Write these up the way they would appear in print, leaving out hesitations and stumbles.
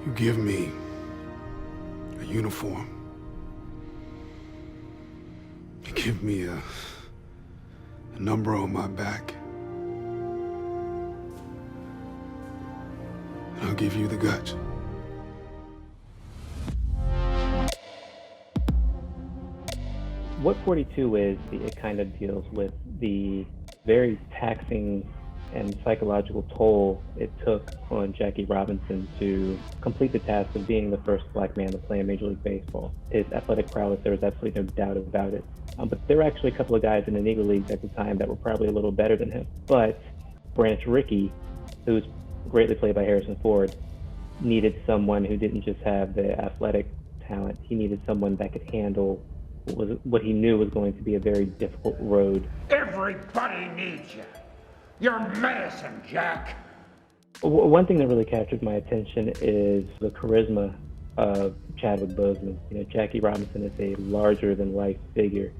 You give me a uniform. You give me a number on my back. And I'll give you the guts. What 42 is, it kind of deals with the very taxing and psychological toll it took on Jackie Robinson to complete the task of being the first black man to play in Major League Baseball. His athletic prowess, there was absolutely no doubt about it. But there were actually a couple of guys in the Negro Leagues at the time that were probably a little better than him. But Branch Rickey, who's greatly played by Harrison Ford, needed someone who didn't just have the athletic talent. He needed someone that could handle what he knew was going to be a very difficult road. Everybody needs you. You're medicine, Jack. One thing that really captured my attention is the charisma of Chadwick Boseman. Jackie Robinson is a larger-than-life figure,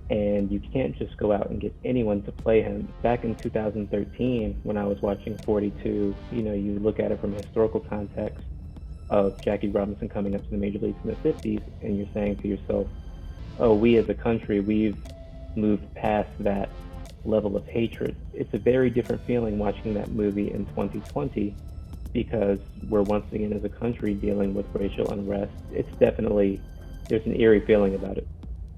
and you can't just go out and get anyone to play him. Back in 2013, when I was watching 42, you look at it from a historical context of Jackie Robinson coming up to the major leagues in the 50s, and you're saying to yourself, oh, we as a country, we've moved past that level of hatred. It's a very different feeling watching that movie in 2020 because we're once again as a country dealing with racial unrest. It's definitely, there's an eerie feeling about it.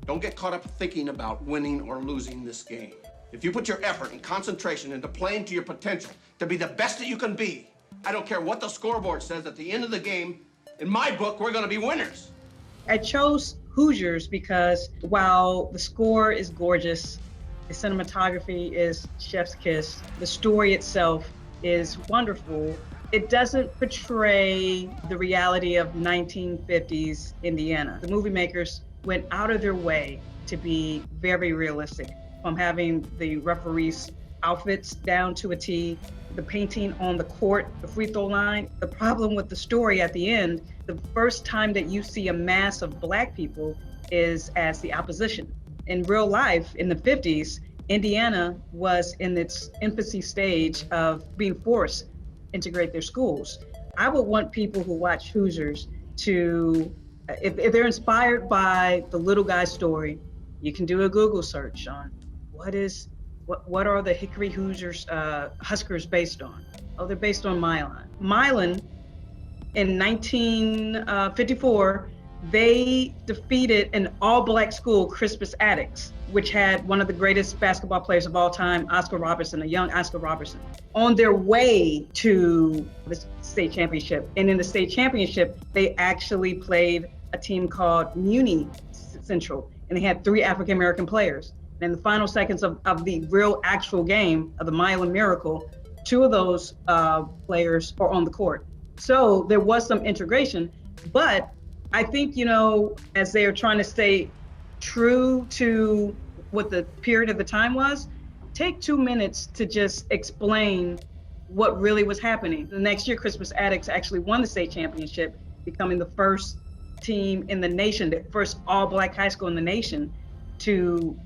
Don't get caught up thinking about winning or losing this game. If you put your effort and concentration into playing to your potential, to be the best that you can be, I don't care what the scoreboard says at the end of the game, in my book, we're gonna be winners. I chose Hoosiers because while the score is gorgeous, the cinematography is chef's kiss, the story itself is wonderful, it doesn't portray the reality of 1950s Indiana. The movie makers went out of their way to be very realistic, from having the referees' outfits down to a T, the painting on the court, the free throw line. The problem with the story at the end, the first time that you see a mass of Black people is as the opposition. In real life, in the 50s, Indiana was in its infancy stage of being forced to integrate their schools. I would want people who watch Hoosiers to, if they're inspired by the little guy story, you can do a Google search on what are the Hickory Hoosiers, Huskers based on? Oh, they're based on Milan. Milan, in 1954, they defeated an all-Black school, Crispus Attucks, which had one of the greatest basketball players of all time, Oscar Robertson, a young Oscar Robertson, on their way to the state championship. And in the state championship, they actually played a team called Muni Central, and they had 3 African-American players. And in the final seconds of the real actual game of the Milan Miracle, 2 of those players are on the court. So there was some integration, but I think, as they are trying to stay true to what the period of the time was, take 2 minutes to just explain what really was happening. The next year, Crispus Attucks actually won the state championship, becoming the first team in the nation, the first all-Black high school in the nation to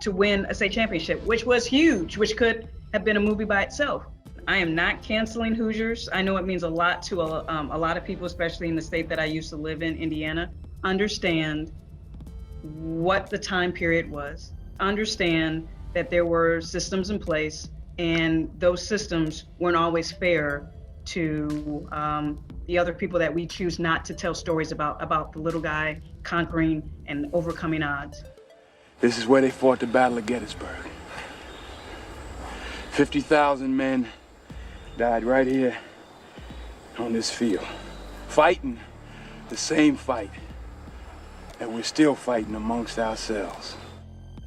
win a state championship, which was huge, which could have been a movie by itself. I am not canceling Hoosiers. I know it means a lot to a lot of people, especially in the state that I used to live in, Indiana. Understand what the time period was. Understand that there were systems in place, and those systems weren't always fair to the other people that we choose not to tell stories about the little guy conquering and overcoming odds. This is where they fought the Battle of Gettysburg. 50,000 men died right here on this field, fighting the same fight that we're still fighting amongst ourselves.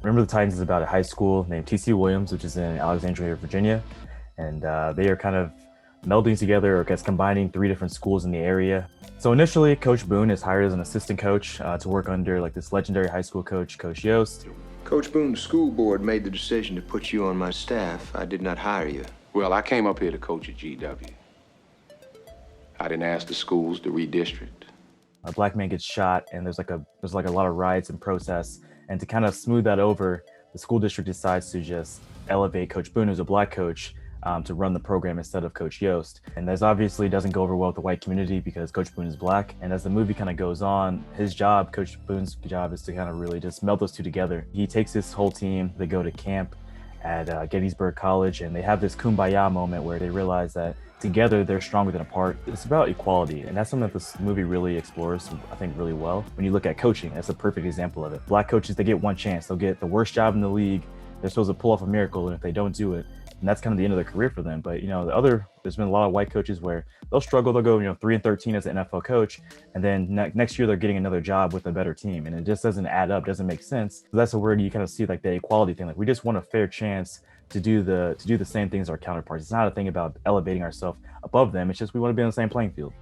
Remember the Titans is about a high school named T.C. Williams, which is in Alexandria, Virginia. And they are kind of melding together, or I guess combining 3 different schools in the area. So initially, Coach Boone is hired as an assistant coach to work under this legendary high school coach, Coach Yost. Coach Boone, the school board made the decision to put you on my staff. I did not hire you. Well, I came up here to coach at GW. I didn't ask the schools to redistrict. A Black man gets shot, and there's a lot of riots and protests. And to kind of smooth that over, the school district decides to just elevate Coach Boone, who's a Black coach, to run the program instead of Coach Yost. And this obviously doesn't go over well with the white community because Coach Boone is black. And as the movie kind of goes on, Coach Boone's job is to kind of really just meld those two together. He takes his whole team, they go to camp at Gettysburg College, and they have this kumbaya moment where they realize that together they're stronger than apart. It's about equality, and that's something that this movie really explores, I think, really well. When you look at coaching, that's a perfect example of it. Black coaches, they get one chance. They'll get the worst job in the league. They're supposed to pull off a miracle, and if they don't do it, and that's kind of the end of their career for them. But there's been a lot of white coaches where they'll struggle. They'll go 3-13 as an NFL coach, and then next year they're getting another job with a better team, and it just doesn't add up, doesn't make sense. So that's where you kind of see like the equality thing. Like, we just want a fair chance to do the same things as our counterparts. It's not a thing about elevating ourselves above them. It's just we want to be on the same playing field.